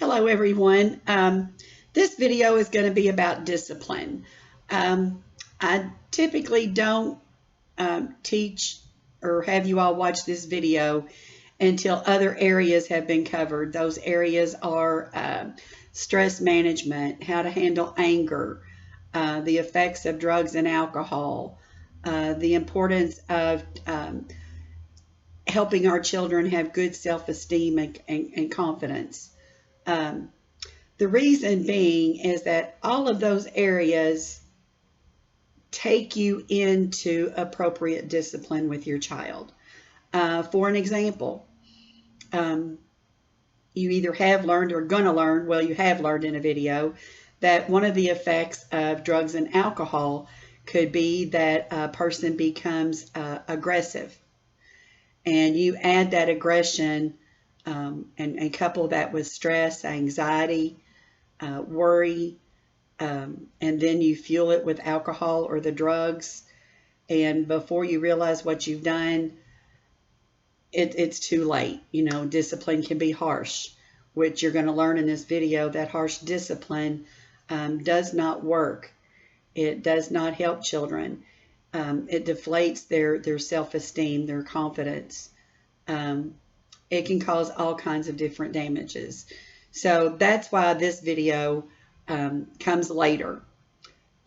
Hello, everyone. This video is going to be about discipline. I typically don't teach or have you all watch this video until other areas have been covered. Those areas are stress management, how to handle anger, the effects of drugs and alcohol, the importance of helping our children have good self-esteem and confidence. Um, The reason being is that all of those areas take you into appropriate discipline with your child. For an example, um, you either have learned or going to learn, well, you have learned in a video, that one of the effects of drugs and alcohol could be that a person becomes aggressive. And you add that aggression and couple that with stress, anxiety, worry, and then you fuel it with alcohol or the drugs. And before you realize what you've done, it's too late. You know, discipline can be harsh, which you're going to learn in this video that harsh discipline does not work. It does not help children. It deflates their self-esteem, their confidence. It can cause all kinds of different damages. So that's why this video comes later.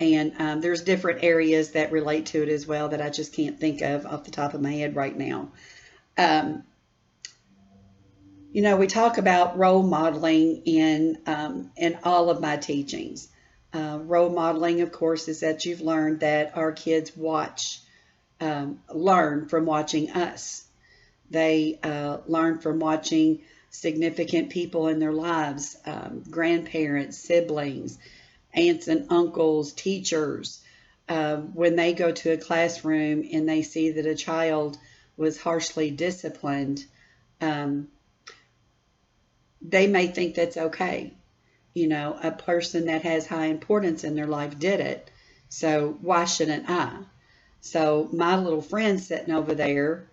And there's different areas that relate to it as well that I just can't think of off the top of my head right now. You know, we talk about role modeling in all of my teachings. Role modeling, of course, is that you've learned that our kids learn from watching us. They learn from watching significant people in their lives, grandparents, siblings, aunts and uncles, teachers. When they go to a classroom and they see that a child was harshly disciplined, they may think that's okay. You know, a person that has high importance in their life did it, so why shouldn't I? So my little friend sitting over there,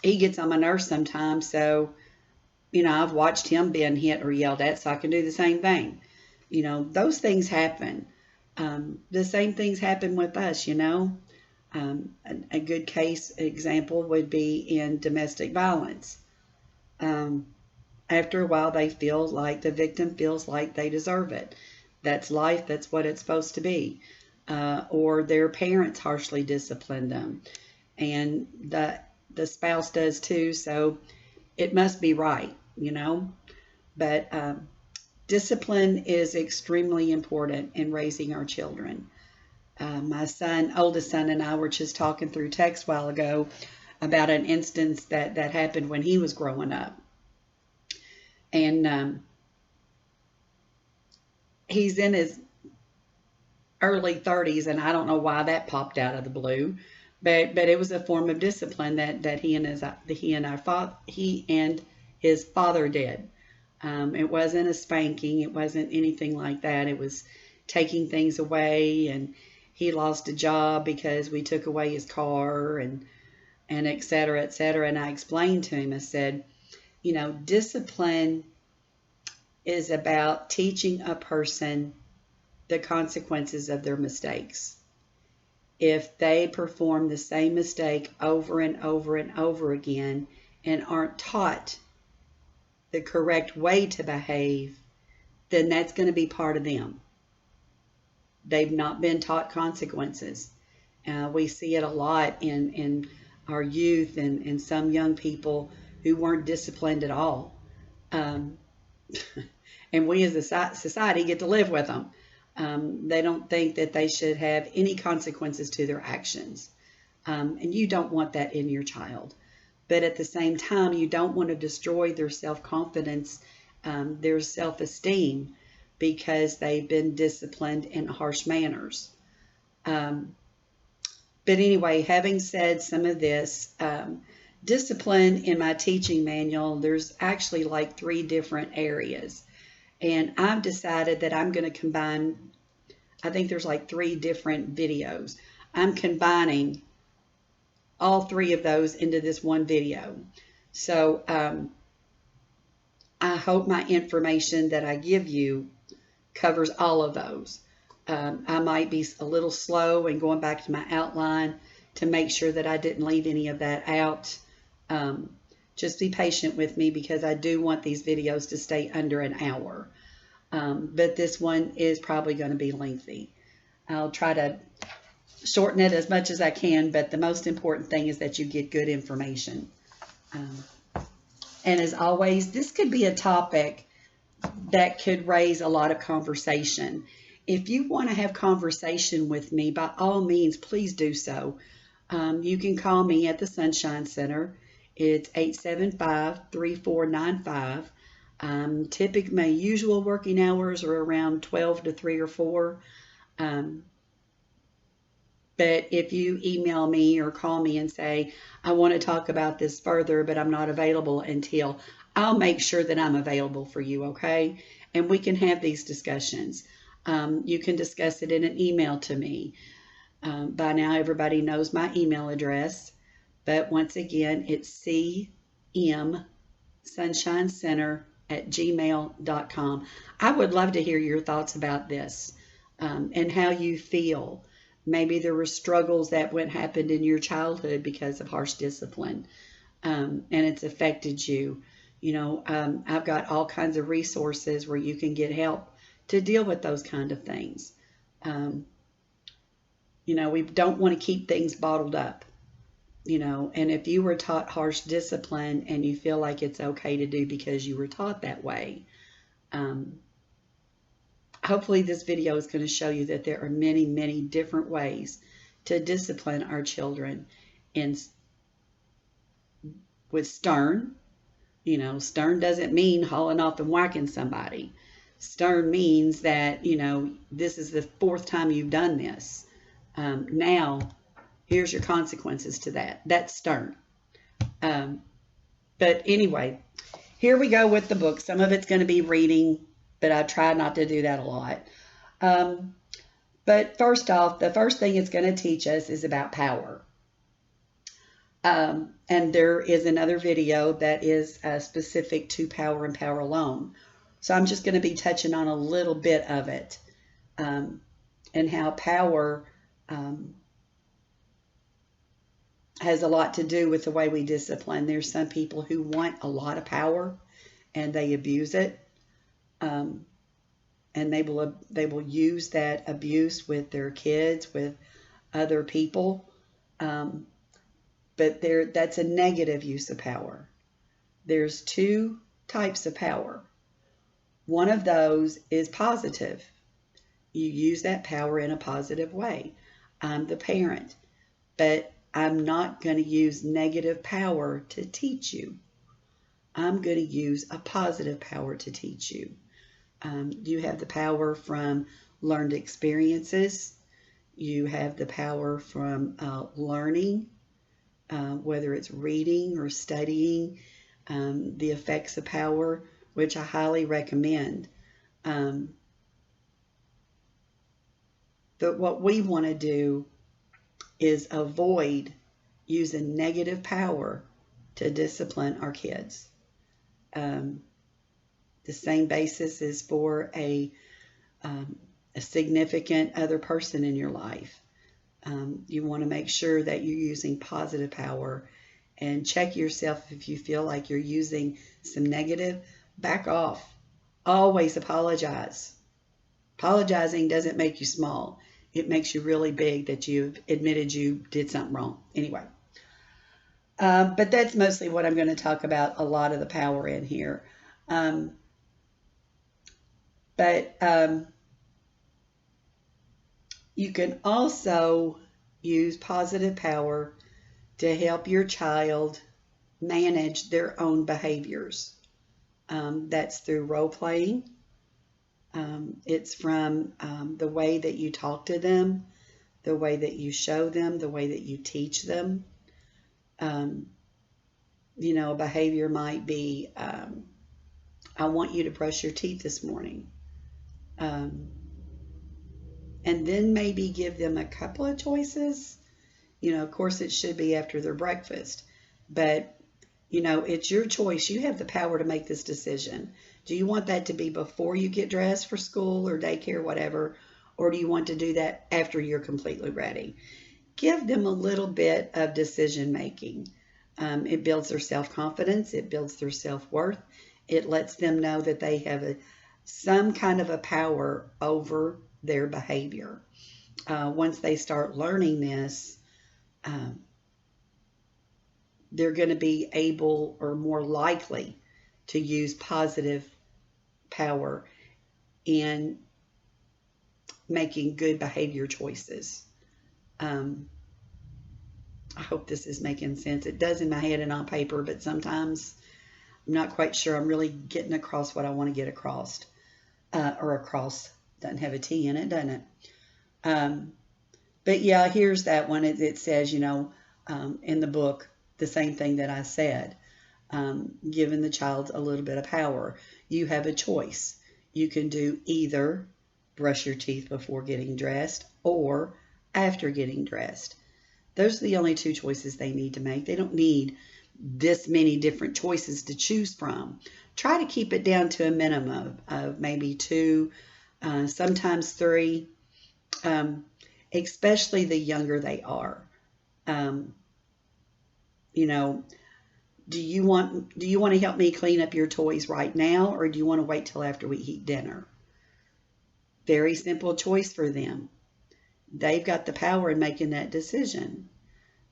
he gets on my nerves sometimes, so, you know, I've watched him being hit or yelled at, so I can do the same thing. You know, those things happen. The same things happen with us, you know. A good case example would be in domestic violence. After a while, they feel like the victim feels like they deserve it. That's life. That's what it's supposed to be. Or their parents harshly disciplined them, and the spouse does too. So it must be right, you know. But discipline is extremely important in raising our children. My oldest son, and I were just talking through text a while ago about an instance that happened when he was growing up. And he's in his early 30s, and I don't know why that popped out of the blue, but it was a form of discipline that he and his father did. It wasn't a spanking, it wasn't anything like that. It was taking things away, and he lost a job because we took away his car, and et cetera, et cetera. And I explained to him, I said, you know, discipline is about teaching a person the consequences of their mistakes. If they perform the same mistake over and over and over again and aren't taught the correct way to behave, then that's going to be part of them. They've not been taught consequences. We see it a lot in our youth and some young people who weren't disciplined at all. And we as a society get to live with them. They don't think that they should have any consequences to their actions. And you don't want that in your child. But at the same time, you don't want to destroy their self-confidence, their self-esteem, because they've been disciplined in harsh manners. But anyway, having said some of this, discipline in my teaching manual, there's actually like 3 different areas. And I've decided that I'm going to combine, I think there's like 3 different videos. I'm combining all 3 of those into this one video. So I hope my information that I give you covers all of those. I might be a little slow in going back to my outline to make sure that I didn't leave any of that out. Um, just be patient with me because I do want these videos to stay under an hour. But this one is probably going to be lengthy. I'll try to shorten it as much as I can, but the most important thing is that you get good information. Um, and as always, this could be a topic that could raise a lot of conversation. If you want to have conversation with me, by all means, please do so. You can call me at the Sunshine Center. It's 875-3495. Typically, my usual working hours are around 12 to 3 or 4. But if you email me or call me and say, I want to talk about this further, but I'm not available until, I'll make sure that I'm available for you, okay? And we can have these discussions. You can discuss it in an email to me. By now, everybody knows my email address. But once again, it's cmsunshinecenter@gmail.com. I would love to hear your thoughts about this and how you feel. Maybe there were struggles that happened in your childhood because of harsh discipline, and it's affected you. I've got all kinds of resources where you can get help to deal with those kind of things. We don't want to keep things bottled up, and if you were taught harsh discipline and you feel like it's okay to do because you were taught that way, hopefully this video is going to show you that there are many, many different ways to discipline our children with stern. Stern doesn't mean hauling off and whacking somebody. Stern means that, this is the 4th time you've done this. Now, here's your consequences to that. That's stern. But anyway, here we go with the book. Some of it's going to be reading, but I try not to do that a lot. But first off, the first thing it's going to teach us is about power. And there is another video that is specific to power and power alone. So I'm just going to be touching on a little bit of it, and how power has a lot to do with the way we discipline. There's some people who want a lot of power and they abuse it. And they will use that abuse with their kids, with other people. But that's a negative use of power. There's 2 types of power. One of those is positive. You use that power in a positive way. I'm the parent, but I'm not going to use negative power to teach you. I'm going to use a positive power to teach you. You have the power from learned experiences. You have the power from learning, whether it's reading or studying, the effects of power, which I highly recommend. But what we want to do is avoid using negative power to discipline our kids. The same basis is for a significant other person in your life. You want to make sure that you're using positive power, and check yourself if you feel like you're using some negative. Back off. Always apologize. Apologizing doesn't make you small. It makes you really big that you've admitted you did something wrong. Anyway, but that's mostly what I'm going to talk about, a lot of the power in here. But you can also use positive power to help your child manage their own behaviors. That's through role playing. It's from the way that you talk to them, the way that you show them, the way that you teach them. A behavior might be, I want you to brush your teeth this morning. And then maybe give them a couple of choices. Of course it should be after their breakfast, but It's your choice. You have the power to make this decision. Do you want that to be before you get dressed for school or daycare, whatever? Or do you want to do that after you're completely ready? Give them a little bit of decision making. It builds their self-confidence. It builds their self-worth. It lets them know that they have some kind of a power over their behavior. Once they start learning this, um, they're going to be able or more likely to use positive power in making good behavior choices. I hope this is making sense. It does in my head and on paper, but sometimes I'm not quite sure I'm really getting across what I want to get across. Or across doesn't have a T in it, doesn't it? But yeah, here's that one. It says, in the book, the same thing that I said, giving the child a little bit of power. You have a choice. You can do either brush your teeth before getting dressed or after getting dressed. Those are the only two choices they need to make. They don't need this many different choices to choose from. Try to keep it down to a minimum of maybe two, sometimes three, especially the younger they are. Do you want to help me clean up your toys right now, or do you want to wait till after we eat dinner? Very simple choice for them. They've got the power in making that decision.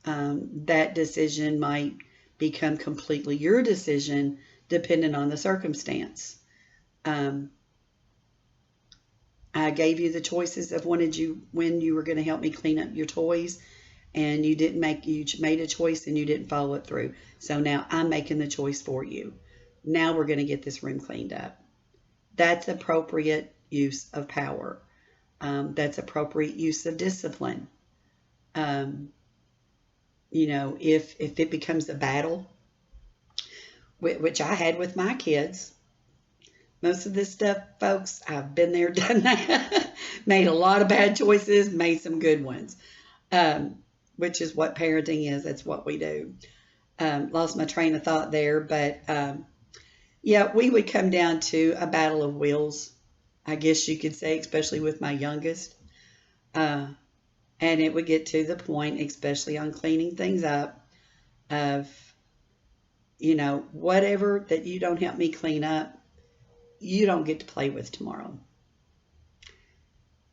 That decision might become completely your decision depending on the circumstance. I gave you the choices of when you were going to help me clean up your toys, and you made a choice and you didn't follow it through. So now I'm making the choice for you. Now we're going to get this room cleaned up. That's appropriate use of power. That's appropriate use of discipline. If it becomes a battle, which I had with my kids, most of this stuff, folks, I've been there, done that, made a lot of bad choices, made some good ones, which is what parenting is. That's what we do. Lost my train of thought there, but yeah, we would come down to a battle of wills, I guess you could say, especially with my youngest. And it would get to the point, especially on cleaning things up, of, whatever that you don't help me clean up, you don't get to play with tomorrow.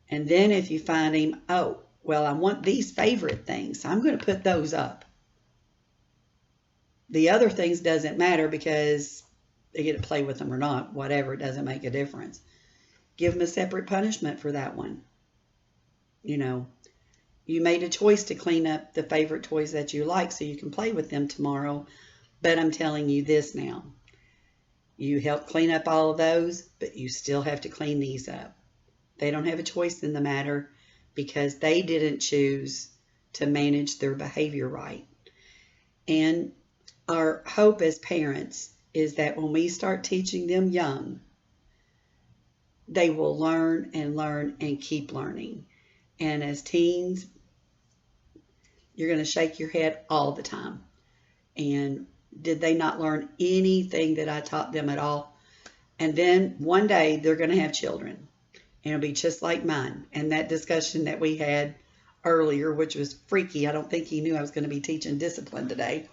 And then if you find him, oh, well, I want these favorite things, so I'm going to put those up. The other things doesn't matter because they get to play with them or not, whatever, it doesn't make a difference. Give them a separate punishment for that one. You made a choice to clean up the favorite toys that you like so you can play with them tomorrow, but I'm telling you this now. You help clean up all of those, but you still have to clean these up. They don't have a choice in the matter because they didn't choose to manage their behavior right. And our hope as parents is that when we start teaching them young, they will learn and keep learning. And as teens, you're going to shake your head all the time. And did they not learn anything that I taught them at all? And then one day they're going to have children. And it'll be just like mine. And that discussion that we had earlier, which was freaky. I don't think he knew I was going to be teaching discipline today.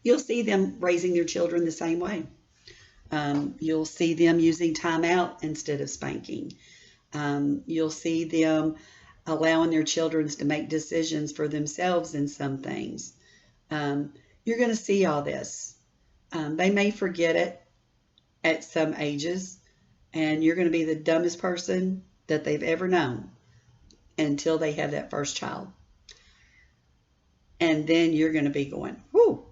You'll see them raising their children the same way. You'll see them using timeout instead of spanking. You'll see them allowing their children to make decisions for themselves in some things. You're going to see all this. They may forget it at some ages, and you're going to be the dumbest person that they've ever known until they have that first child. And then you're going to be going, whoo,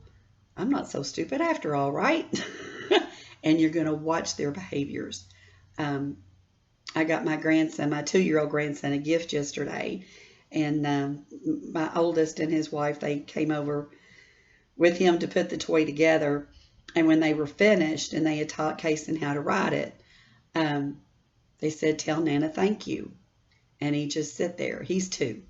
I'm not so stupid after all, right? And you're going to watch their behaviors. I got my 2-year-old grandson, a gift yesterday. And my oldest and his wife, they came over with him to put the toy together. And when they were finished and they had taught Kason how to ride it, they said, tell Nana thank you. And he just sit there. He's 2.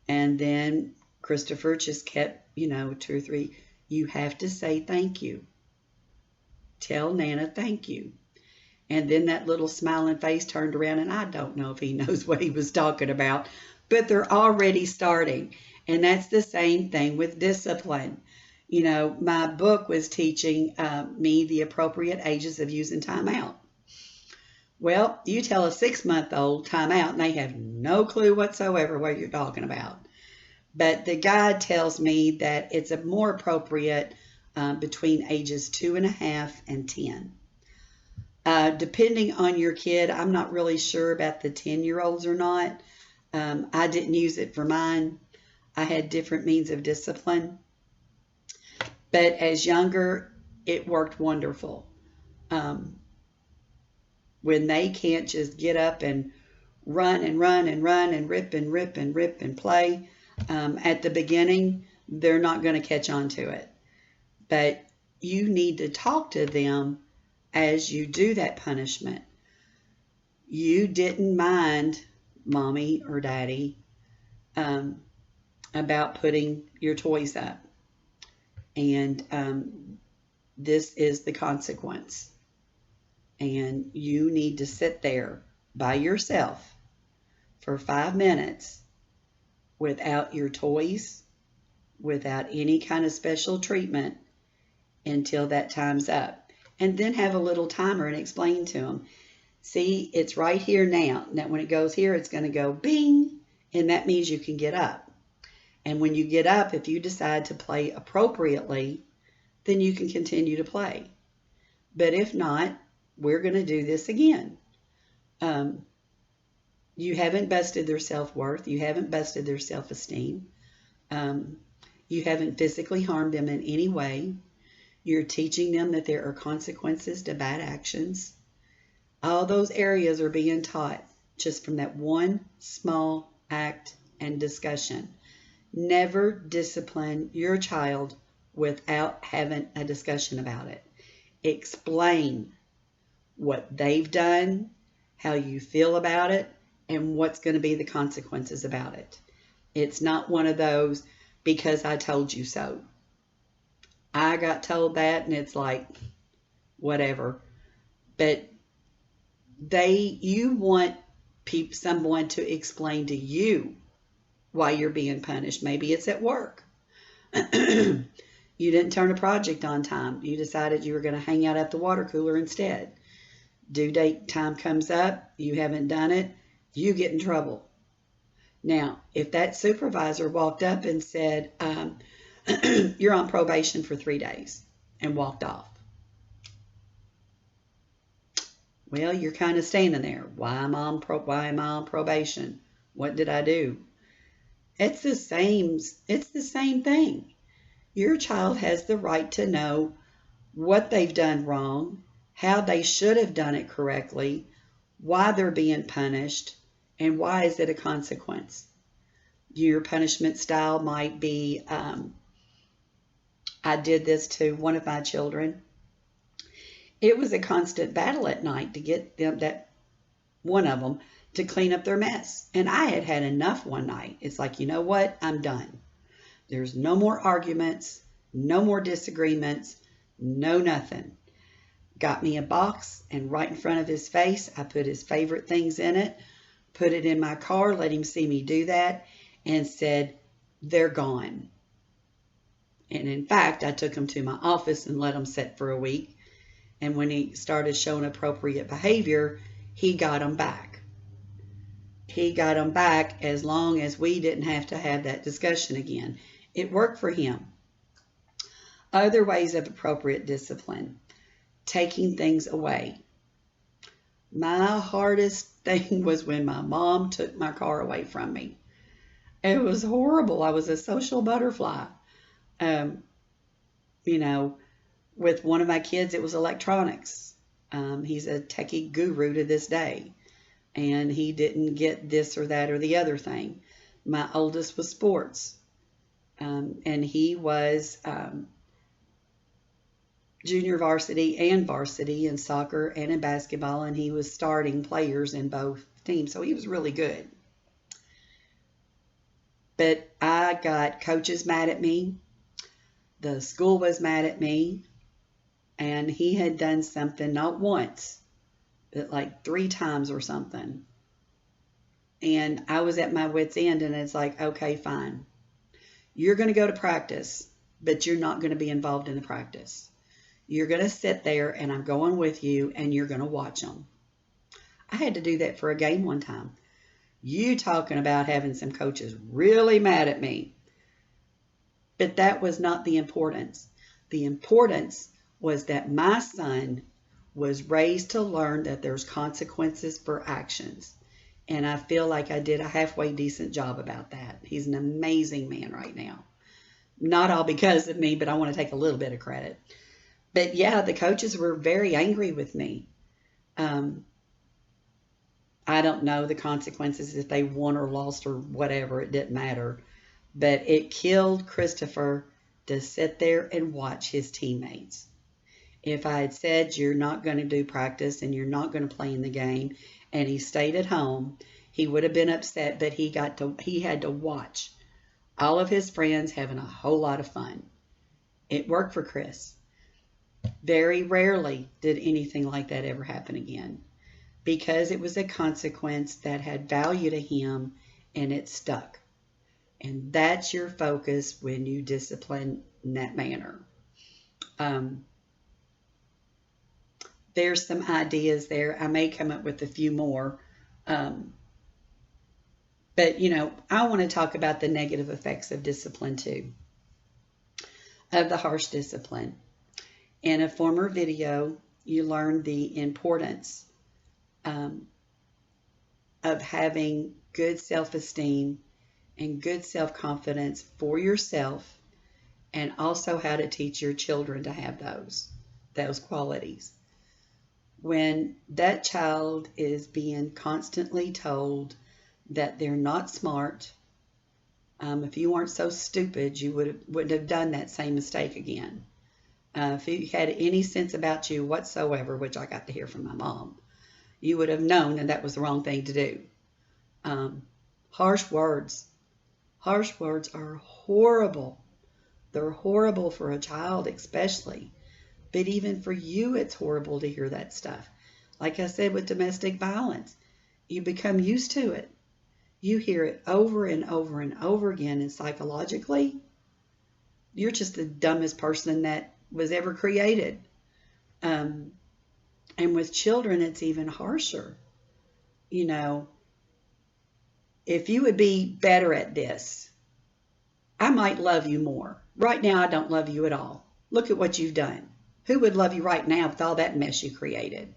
And then Christopher just kept, 2 or 3. You have to say thank you. Tell Nana thank you. And then that little smiling face turned around, and I don't know if he knows what he was talking about, but they're already starting. And that's the same thing with discipline. My book was teaching me the appropriate ages of using timeout. Well, you tell a 6-month-old timeout, and they have no clue whatsoever what you're talking about. But the guide tells me that it's a more appropriate between ages 2.5 and 10. Depending on your kid, I'm not really sure about the 10-year-olds or not. I didn't use it for mine. I had different means of discipline. But as younger, it worked wonderful. When they can't just get up and run and run and run and rip and rip and rip and play, at the beginning, they're not going to catch on to it. But you need to talk to them as you do that punishment. You didn't mind, Mommy or Daddy, about putting your toys up. And this is the consequence. And you need to sit there by yourself for 5 minutes without your toys, without any kind of special treatment until that time's up. And then have a little timer and explain to them, see, it's right here now. Now, when it goes here, it's going to go bing, and that means you can get up. And when you get up, if you decide to play appropriately, then you can continue to play. But if not, we're going to do this again. You haven't busted their self-worth. You haven't busted their self-esteem. You haven't physically harmed them in any way. You're teaching them that there are consequences to bad actions. All those areas are being taught just from that one small act and discussion. Never discipline your child without having a discussion about it. Explain what they've done, how you feel about it, and what's going to be the consequences about it. It's not one of those, because I told you so. I got told that, and it's like, whatever. But you want someone to explain to you why you're being punished. Maybe it's at work. You didn't turn a project on time. You decided you were going to hang out at the water cooler instead. Due date time comes up. You haven't done it. You get in trouble. Now, if that supervisor walked up and said, you're on probation for 3 days, and walked off. Well, you're kind of standing there. Why am I on probation? What did I do? It's the same thing. Your child has the right to know what they've done wrong, how they should have done it correctly, why they're being punished, and why is it a consequence. Your punishment style might be, I did this to one of my children. It was a constant battle at night to get one of them to clean up their mess. And I had had enough one night. It's like, you know what? I'm done. There's no more arguments, no more disagreements, no nothing. Got me a box, and right in front of his face, I put his favorite things in it, put it in my car, let him see me do that, and said, they're gone. And in fact, I took him to my office and let him sit for a week. And when he started showing appropriate behavior, he got them back. He got them back as long as we didn't have to have that discussion again. It worked for him. Other ways of appropriate discipline. Taking things away. My hardest thing was when my mom took my car away from me. It was horrible. I was a social butterfly. With one of my kids, it was electronics. He's a techie guru to this day, and he didn't get this or that or the other thing. My oldest was sports, and he was junior varsity and varsity in soccer and in basketball, and he was starting players in both teams, so he was really good. But I got coaches mad at me. The school was mad at me. And he had done something not once, but like 3 times or something. And I was at my wit's end, and it's like, okay, fine. You're going to go to practice, but you're not going to be involved in the practice. You're going to sit there, and I'm going with you, and you're going to watch them. I had to do that for a game one time. You talking about having some coaches really mad at me. But that was not the importance. The importance was that my son was raised to learn that there's consequences for actions. And I feel like I did a halfway decent job about that. He's an amazing man right now. Not all because of me, but I want to take a little bit of credit. But yeah, the coaches were very angry with me. I don't know the consequences if they won or lost or whatever. It didn't matter. But it killed Christopher to sit there and watch his teammates. If I had said you're not going to do practice and you're not going to play in the game, and he stayed at home, he would have been upset that he had to watch all of his friends having a whole lot of fun. It worked for Chris. Very rarely did anything like that ever happen again, because it was a consequence that had value to him and it stuck. And that's your focus when you discipline in that manner. There's some ideas there. I may come up with a few more. But, I want to talk about the negative effects of discipline too, of the harsh discipline. In a former video, you learned the importance of having good self-esteem and good self-confidence for yourself, and also how to teach your children to have those qualities. When that child is being constantly told that they're not smart, if you weren't so stupid, you wouldn't have done that same mistake again. If you had any sense about you whatsoever, which I got to hear from my mom, you would have known that was the wrong thing to do. Harsh words. Harsh words are horrible. They're horrible for a child especially. But even for you, it's horrible to hear that stuff. Like I said with domestic violence, you become used to it. You hear it over and over and over again, and psychologically, you're just the dumbest person that was ever created. And with children, it's even harsher. If you would be better at this, I might love you more. Right now, I don't love you at all. Look at what you've done. Who would love you right now with all that mess you created?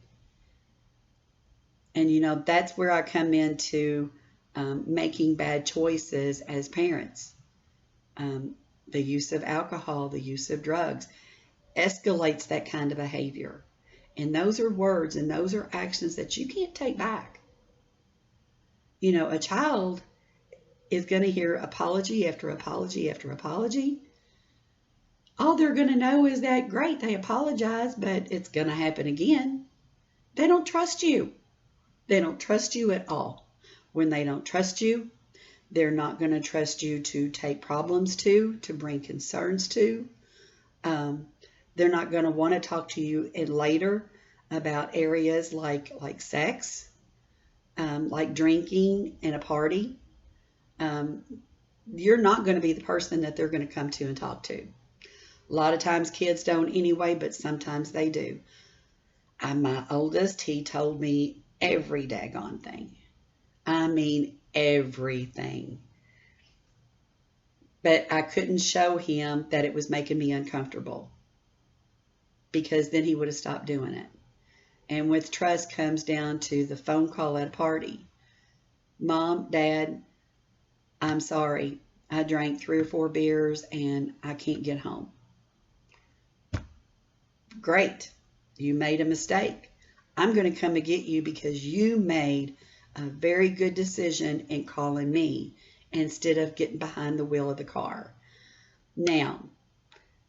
And, that's where I come into making bad choices as parents. The use of alcohol, the use of drugs escalates that kind of behavior. And those are words and those are actions that you can't take back. A child is going to hear apology after apology after apology. All they're going to know is that, great, they apologize, but it's going to happen again. They don't trust you. They don't trust you at all. When they don't trust you, they're not going to trust you to take problems to bring concerns to. They're not going to want to talk to you later about areas like sex, like drinking and a party. You're not going to be the person that they're going to come to and talk to. A lot of times kids don't anyway, but sometimes they do. My oldest, he told me every daggone thing. I mean, everything. But I couldn't show him that it was making me uncomfortable, because then he would have stopped doing it. And with trust comes down to the phone call at a party. Mom, Dad, I'm sorry. I drank 3 or 4 beers and I can't get home. Great. You made a mistake. I'm going to come and get you because you made a very good decision in calling me instead of getting behind the wheel of the car. Now,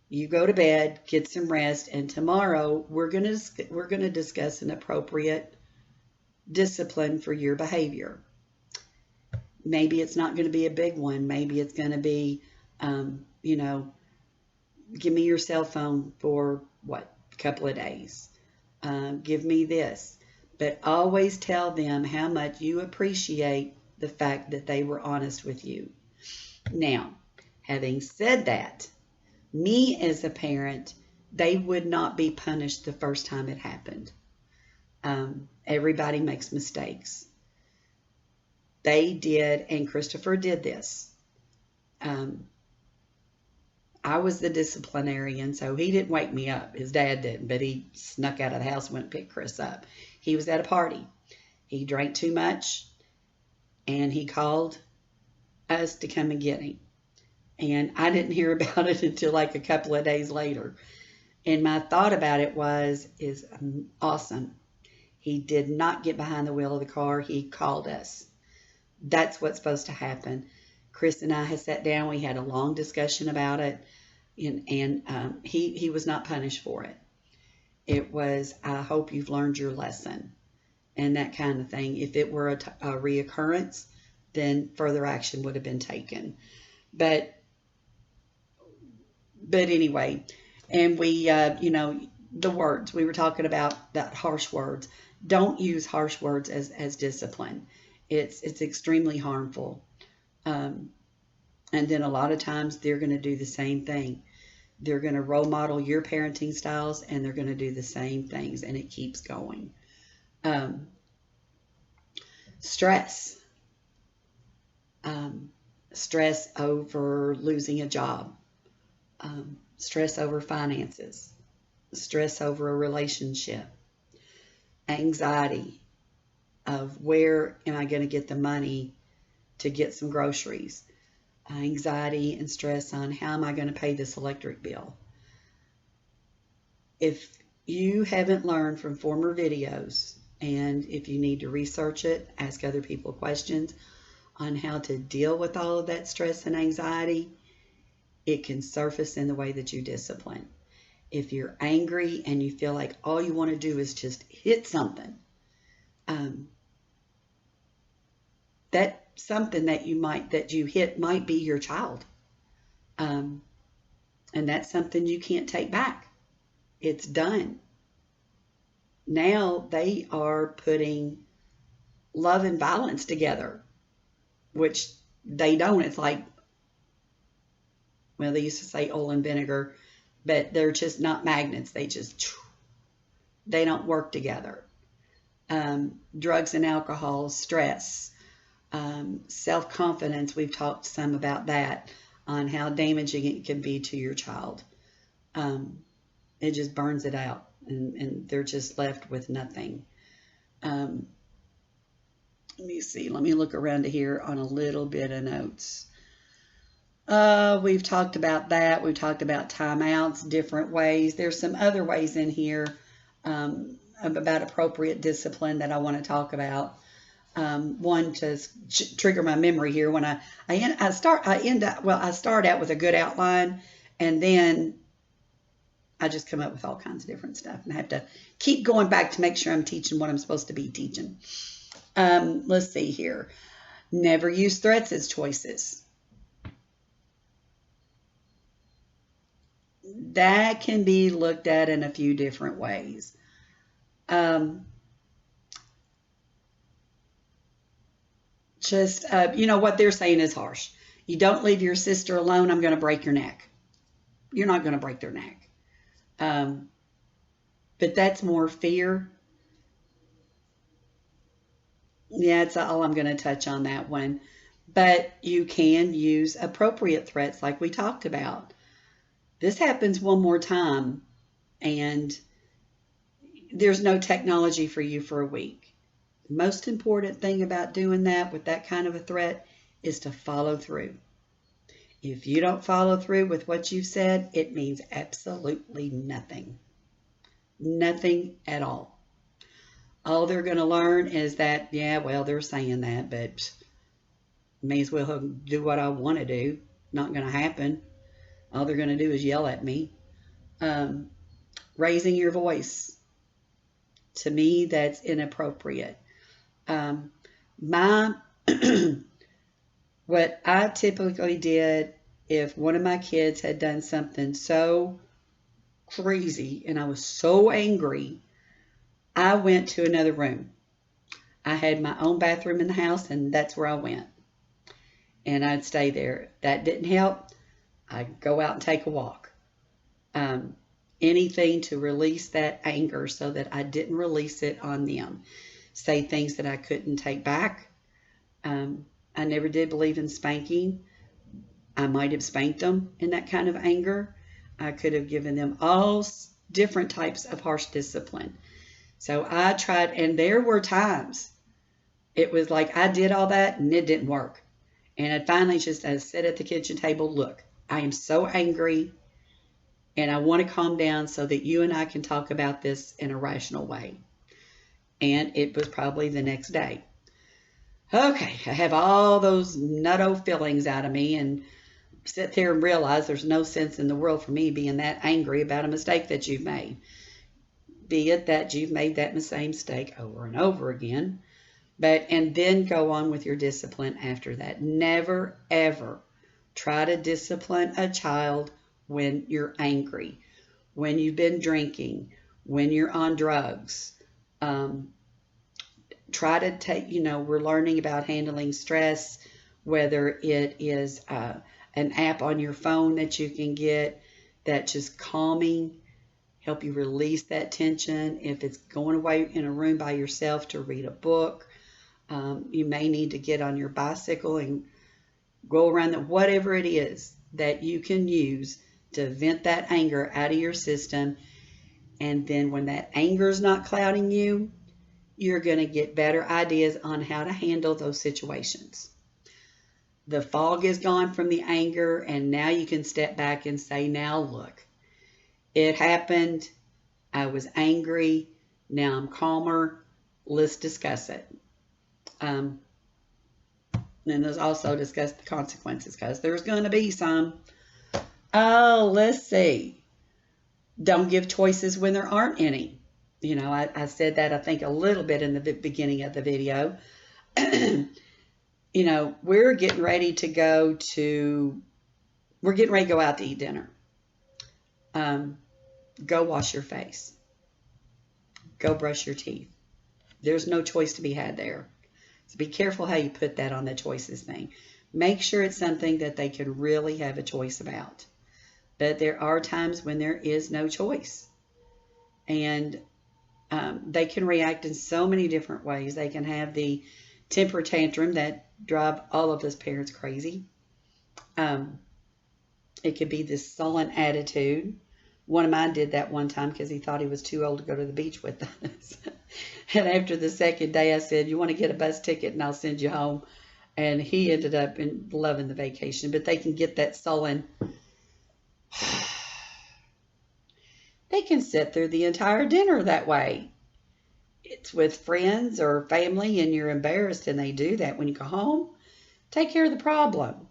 you go to bed, get some rest, and tomorrow we're going to discuss an appropriate discipline for your behavior. Maybe it's not going to be a big one. Maybe it's going to be, you know, give me your cell phone for what, a couple of days. Give me this. But always tell them how much you appreciate the fact that they were honest with you. Now, having said that, me as a parent, they would not be punished the first time it happened. Everybody makes mistakes. They did, and Christopher did this. I was the disciplinarian, so he didn't wake me up. His dad didn't, but he snuck out of the house and went and picked Chris up. He was at a party. He drank too much, and he called us to come and get him. And I didn't hear about it until like a couple of days later. And my thought about it is awesome. He did not get behind the wheel of the car. He called us. That's what's supposed to happen. Chris and I had sat down. We had a long discussion about it, and he was not punished for it. It was, I hope you've learned your lesson, and that kind of thing. If it were a reoccurrence, then further action would have been taken. But anyway, and we, you know, the words, we were talking about that harsh words. Don't use harsh words as discipline. It's extremely harmful. And then a lot of times they're going to do the same thing. They're going to role model your parenting styles, and they're going to do the same things, and it keeps going. Stress. Stress over losing a job. Stress over finances. Stress over a relationship. Anxiety of where am I going to get the money to get some groceries. Anxiety and stress on how am I going to pay this electric bill. If you haven't learned from former videos, and if you need to research it, ask other people questions on how to deal with all of that stress and anxiety, it can surface in the way that you discipline. If you're angry and you feel like all you want to do is just hit something, that something that you hit might be your child. And that's something you can't take back. It's done. Now they are putting love and violence together, which they don't. It's like, well, they used to say oil and vinegar, but they're just not magnets. They don't work together. Drugs and alcohol, stress, self-confidence. We've talked some about that, on how damaging it can be to your child. It just burns it out, and they're just left with nothing. Let me see. Let me look around to here on a little bit of notes. We've talked about that. We've talked about timeouts, different ways. There's some other ways in here about appropriate discipline that I want to talk about. One to trigger my memory here. When I start out with a good outline, and then I just come up with all kinds of different stuff, and I have to keep going back to make sure I'm teaching what I'm supposed to be teaching. Let's see here. Never use threats as choices. That can be looked at in a few different ways. What they're saying is harsh. You don't leave your sister alone, I'm going to break your neck. You're not going to break their neck. But that's more fear. Yeah, that's all I'm going to touch on that one. But you can use appropriate threats like we talked about. This happens one more time, and there's no technology for you for a week. The most important thing about doing that with that kind of a threat is to follow through. If you don't follow through with what you've said, it means absolutely nothing. Nothing at all. All they're going to learn is that, yeah, well, they're saying that, but may as well do what I want to do. Not going to happen. All they're going to do is yell at me. Raising your voice. To me, that's inappropriate. My What I typically did, if one of my kids had done something so crazy and I was so angry, I went to another room. I had my own bathroom in the house, and that's where I went. And I'd stay there. If that didn't help, I'd go out and take a walk. Um, Anything to release that anger so that I didn't release it on them. Say things that I couldn't take back. I never did believe in spanking. I might have spanked them in that kind of anger. I could have given them all different types of harsh discipline. So I tried, and there were times it was like I did all that and it didn't work. And I finally just said at the kitchen table, look, I am so angry and I want to calm down so that you and I can talk about this in a rational way. And it was probably the next day. Okay, I have all those nutto feelings out of me and sit there and realize there's no sense in the world for me being that angry about a mistake that you've made. Be it that you've made that same mistake over and over again, and then go on with your discipline after that. Never, ever try to discipline a child when you're angry, when you've been drinking, when you're on drugs. Try to take, we're learning about handling stress, whether it is an app on your phone that you can get that's just calming, help you release that tension. If it's going away in a room by yourself to read a book, you may need to get on your bicycle and go around whatever it is that you can use to vent that anger out of your system. And then when that anger is not clouding you, you're going to get better ideas on how to handle those situations. The fog is gone from the anger, and now you can step back and say, now look, it happened. I was angry. Now I'm calmer. Let's discuss it. And let's also discuss the consequences, because there's going to be some. Oh, let's see. Don't give choices when there aren't any. I said that, I think, a little bit in the beginning of the video. We're getting ready to go out to eat dinner. Go wash your face. Go brush your teeth. There's no choice to be had there. So be careful how you put that on the choices thing. Make sure it's something that they can really have a choice about. But there are times when there is no choice. And they can react in so many different ways. They can have the temper tantrum that drive all of us parents crazy. It could be this sullen attitude. One of mine did that one time because he thought he was too old to go to the beach with us. And after the second day, I said, you want to get a bus ticket and I'll send you home. And he ended up loving the vacation. But they can get that sullen. They can sit through the entire dinner that way. It's with friends or family and you're embarrassed and they do that. When you go home, take care of the problem.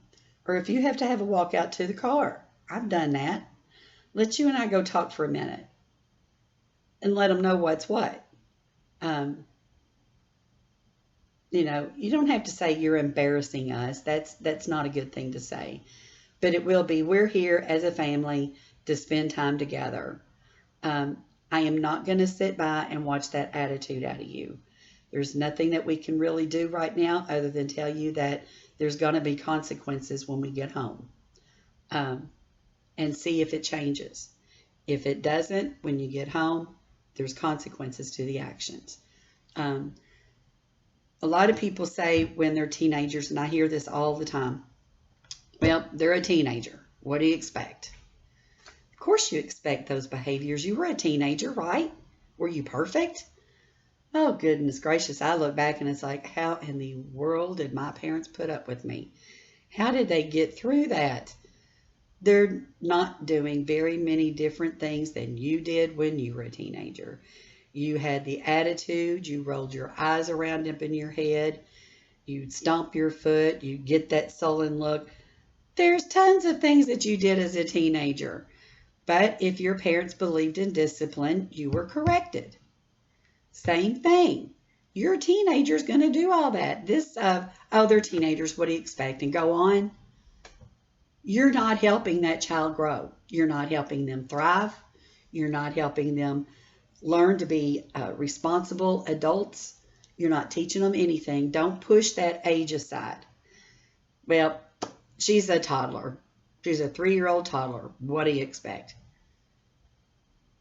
Or if you have to have a walk out to the car, I've done that. Let you and I go talk for a minute and let them know what's what. You don't have to say you're embarrassing us. That's not a good thing to say. But it will be, we're here as a family to spend time together. I am not going to sit by and watch that attitude out of you. There's nothing that we can really do right now other than tell you that there's going to be consequences when we get home. And see if it changes. If it doesn't, when you get home, there's consequences to the actions. A lot of people say when they're teenagers, and I hear this all the time, well, they're a teenager. What do you expect? Of course you expect those behaviors. You were a teenager, right? Were you perfect? Oh, goodness gracious. I look back and it's like, how in the world did my parents put up with me? How did they get through that? They're not doing very many different things than you did when you were a teenager. You had the attitude, you rolled your eyes around up in your head, you'd stomp your foot, you'd get that sullen look. There's tons of things that you did as a teenager. But if your parents believed in discipline, you were corrected. Same thing. Your teenager's going to do all that. Oh, they're teenagers. What do you expect? And go on. You're not helping that child grow. You're not helping them thrive. You're not helping them learn to be responsible adults. You're not teaching them anything. Don't push that age aside. Well, she's a toddler. She's a 3-year-old toddler. What do you expect?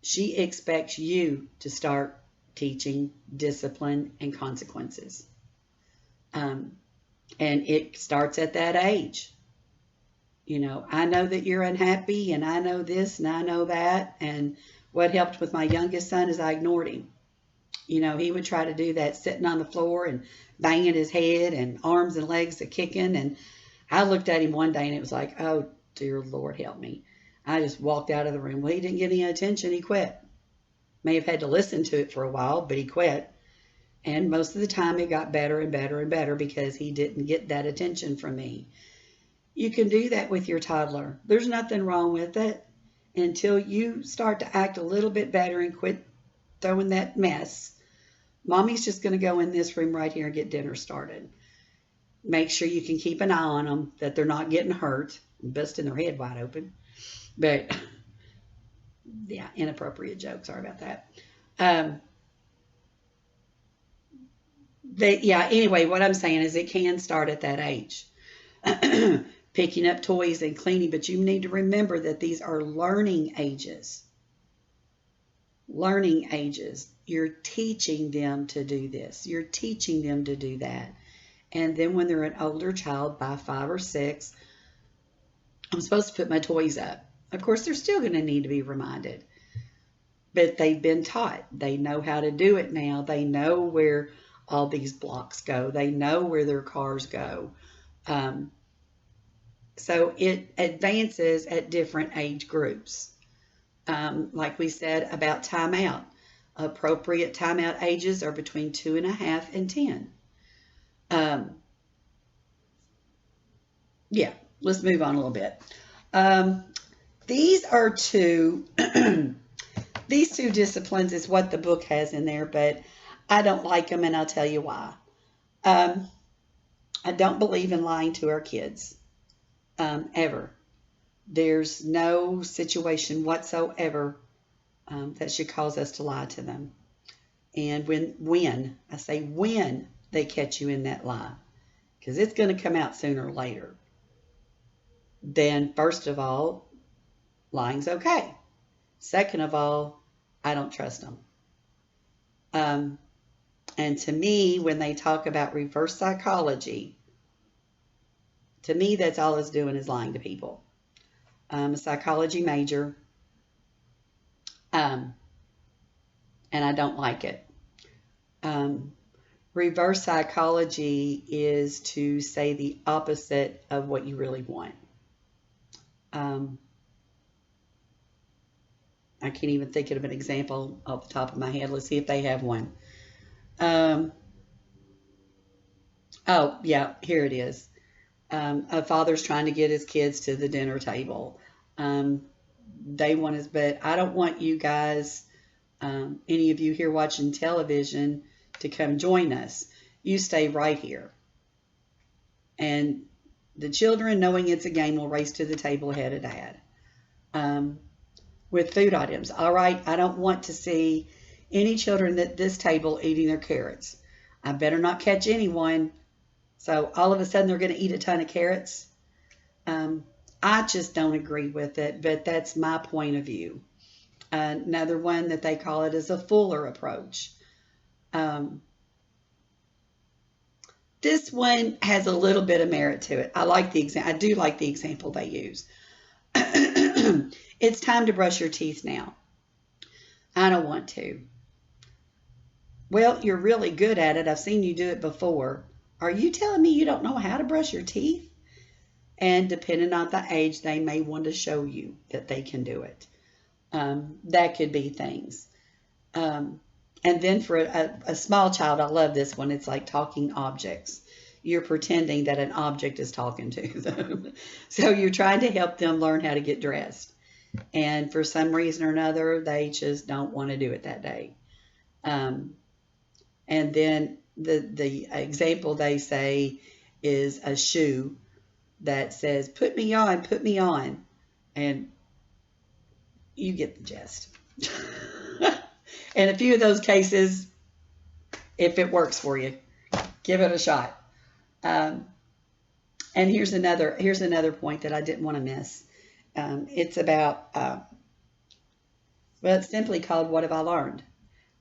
She expects you to start teaching discipline and consequences. And it starts at that age. You know, I know that you're unhappy, and I know this, and I know that. And what helped with my youngest son is I ignored him. You know, he would try to do that sitting on the floor and banging his head and arms and legs a kicking. And I looked at him one day and it was like, oh, dear Lord, help me. I just walked out of the room. Well, he didn't get any attention. He quit. May have had to listen to it for a while, but he quit. And most of the time it got better and better and better because he didn't get that attention from me. You can do that with your toddler. There's nothing wrong with it until you start to act a little bit better and quit throwing that mess. Mommy's just going to go in this room right here and get dinner started. Make sure you can keep an eye on them, that they're not getting hurt, busting their head wide open. But, yeah, inappropriate joke. Sorry about that. Anyway, what I'm saying is it can start at that age. Picking up toys and cleaning, but you need to remember that these are learning ages. Learning ages. You're teaching them to do this. You're teaching them to do that. And then when they're an older child, by 5 or 6, I'm supposed to put my toys up. Of course, they're still going to need to be reminded. But they've been taught. They know how to do it now. They know where all these blocks go. They know where their cars go. So it advances at different age groups. Like we said about timeout. Appropriate timeout ages are between 2.5 and 10. Let's move on a little bit. These are these two disciplines is what the book has in there, but I don't like them, and I'll tell you why. I don't believe in lying to our kids, ever. There's no situation whatsoever that should cause us to lie to them. And when they catch you in that lie, because it's going to come out sooner or later, then first of all, lying's okay. Second of all, I don't trust them. And to me, when they talk about reverse psychology, to me, that's all it's doing is lying to people. I'm a psychology major, and I don't like it. Reverse psychology is to say the opposite of what you really want. I can't even think of an example off the top of my head. Let's see if they have one. Here it is. A father's trying to get his kids to the dinner table. They want us, but I don't want you guys, any of you here watching television, to come join us. You stay right here. And the children, knowing it's a game, will race to the table ahead of Dad. With food items. All right, I don't want to see any children at this table eating their carrots. I better not catch anyone. So all of a sudden they're going to eat a ton of carrots. I just don't agree with it, but that's my point of view. Another one that they call it is a Fuller approach. This one has a little bit of merit to it. I do like the example they use. It's time to brush your teeth now. I don't want to. Well, you're really good at it. I've seen you do it before. Are you telling me you don't know how to brush your teeth? And depending on the age, they may want to show you that they can do it. That could be things. And then for a small child, I love this one. It's like talking objects. You're pretending that an object is talking to them. So you're trying to help them learn how to get dressed. And for some reason or another, they just don't want to do it that day. And then the example they say is a shoe that says, put me on, and you get the gist. In a few of those cases, if it works for you, give it a shot. And here's another point that I didn't want to miss. It's about, well, it's simply called What Have I Learned?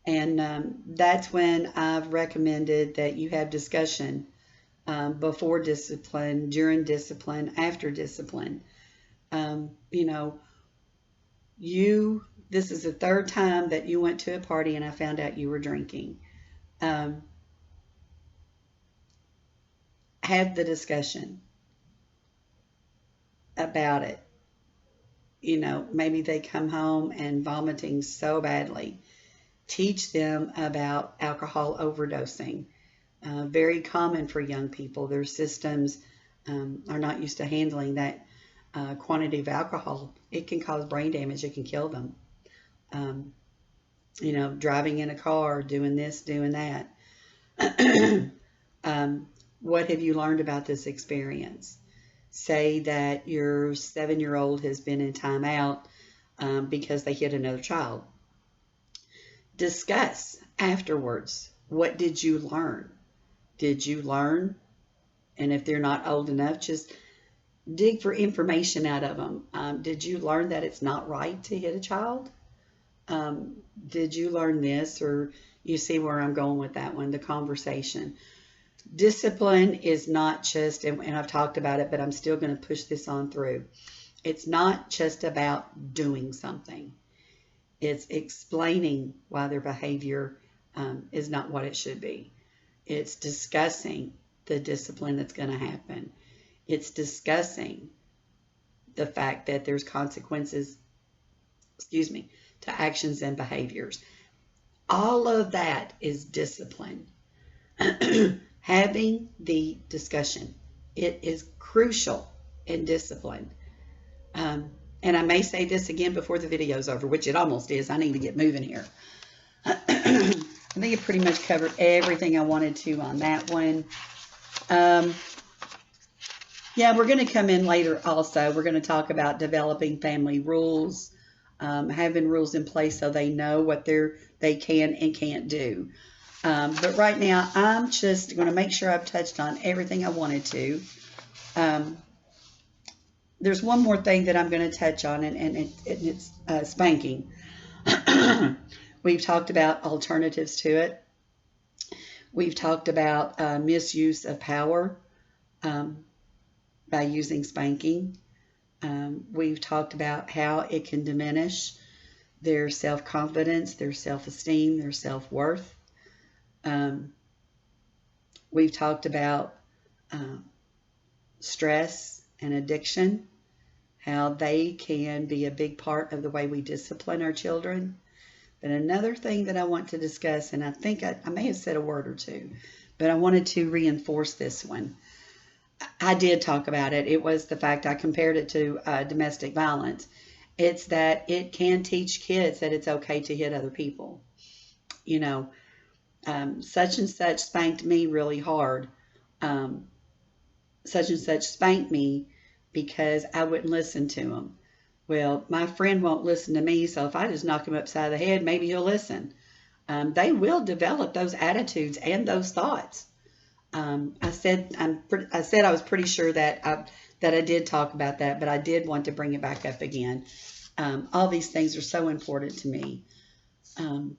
And that's when I've recommended that you have discussion before discipline, during discipline, after discipline. You know, this is the third time that you went to a party and I found out you were drinking. Have the discussion about it. You know, maybe they come home and vomiting so badly. Teach them about alcohol overdosing. Very common for young people. Their systems are not used to handling that quantity of alcohol. It can cause brain damage. It can kill them. You know, driving in a car, doing this, doing that. What have you learned about this experience? Say that your 7-year-old has been in timeout because they hit another child. Discuss afterwards. What did you learn? Did you learn? And if they're not old enough, just dig for information out of them. Did you learn that it's not right to hit a child? Did you learn this? Or you see where I'm going with that one, the conversation. Discipline is not just, and I've talked about it, but I'm still going to push this on through. It's not just about doing something. It's explaining why their behavior is not what it should be. It's discussing the discipline that's going to happen. It's discussing the fact that there's consequences, to actions and behaviors. All of that is discipline. Having the discussion. It is crucial in discipline. And I may say this again before the video's over, which it almost is. I need to get moving here. I think I pretty much covered everything I wanted to on that one. Yeah, we're going to come in later also. We're going to talk about developing family rules, having rules in place so they know what they can and can't do. But right now, I'm just going to make sure I've touched on everything I wanted to. There's one more thing that I'm going to touch on, and it's spanking. We've talked about alternatives to it. We've talked about misuse of power by using spanking. We've talked about how it can diminish their self-confidence, their self-esteem, their self-worth. We've talked about stress and addiction, how they can be a big part of the way we discipline our children. But another thing that I want to discuss, and I think I may have said a word or two, but I wanted to reinforce this one. I did talk about it. It was the fact I compared it to domestic violence. It's that it can teach kids that it's okay to hit other people. You know, such and such spanked me really hard. Such and such spanked me because I wouldn't listen to him. Well, my friend won't listen to me, so if I just knock him upside the head, maybe he'll listen. They will develop those attitudes and those thoughts. I said I was pretty sure that I did talk about that, but I did want to bring it back up again. All these things are so important to me. You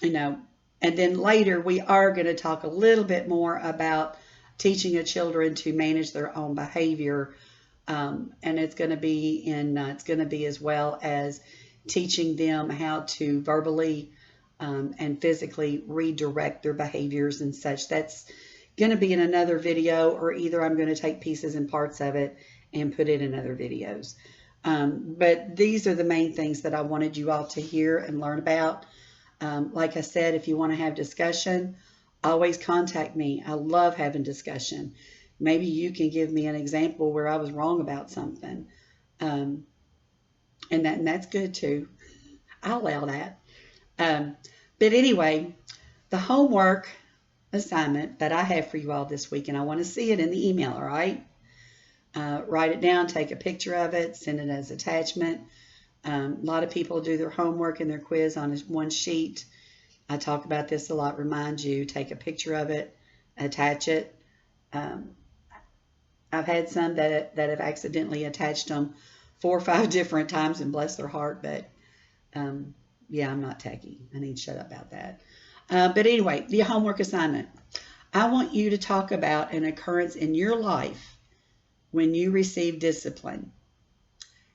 know, and then later we are going to talk a little bit more about teaching your children to manage their own behavior. And it's going to be as well as teaching them how to verbally and physically redirect their behaviors and such. That's going to be in another video, or either I'm going to take pieces and parts of it and put it in other videos. But these are the main things that I wanted you all to hear and learn about. Like I said, if you want to have discussion, always contact me. I love having discussion. Maybe you can give me an example where I was wrong about something. And that's good too. I'll allow that. But anyway, The homework assignment that I have for you all this week, and I want to see it in the email, all right? Write it down, take a picture of it, send it as attachment. A lot of people do their homework and their quiz on one sheet. I talk about this a lot. Remind you, take a picture of it, attach it. I've had some that have accidentally attached them 4 or 5 different times, and bless their heart, but yeah, I'm not techie. I need to shut up about that. But anyway, the homework assignment. I want you to talk about an occurrence in your life when you receive discipline.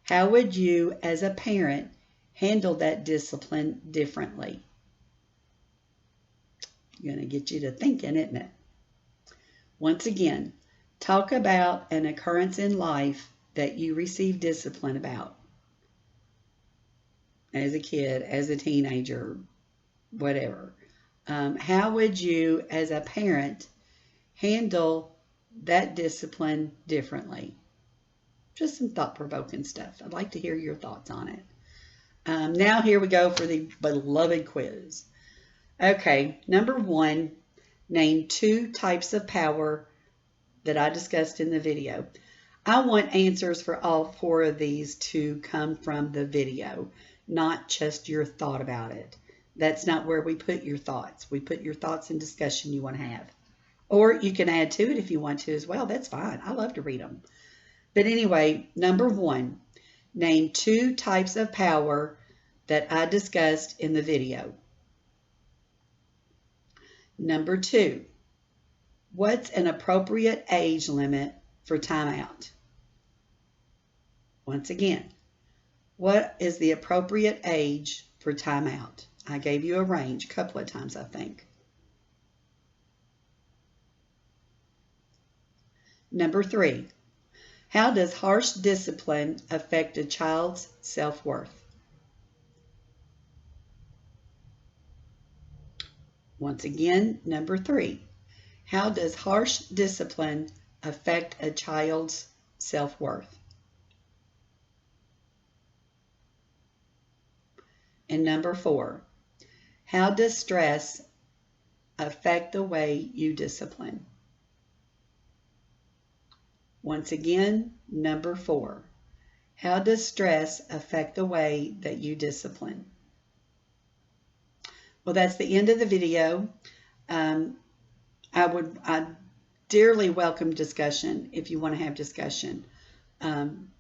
How would you, as a parent, handle that discipline differently? Going to get you to thinking, isn't it? Once again, talk about an occurrence in life that you receive discipline about. As a kid, as a teenager, whatever. How would you, as a parent, handle that discipline differently? Just some thought-provoking stuff. I'd like to hear your thoughts on it. Now here we go for the beloved quiz. Okay, number 1, name 2 types of power that I discussed in the video. I want answers for all 4 of these to come from the video, not just your thought about it. That's not where we put your thoughts. We put your thoughts in discussion you want to have. Or you can add to it if you want to as well. That's fine. I love to read them. But anyway, number 1, name 2 types of power that I discussed in the video. Number 2, what's an appropriate age limit for timeout? Once again, what is the appropriate age for timeout? I gave you a range a couple of times, I think. Number 3, how does harsh discipline affect a child's self-worth? Once again, number 3, how does harsh discipline affect a child's self-worth? And number 4, how does stress affect the way you discipline? Once again, number 4, how does stress affect the way that you discipline? Well, that's the end of the video. I dearly welcome discussion if you want to have discussion.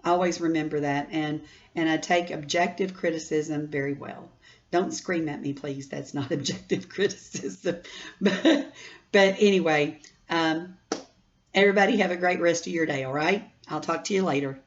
Always remember that, and I take objective criticism very well. Don't scream at me, please. That's not objective criticism. But anyway, everybody have a great rest of your day, all right? I'll talk to you later.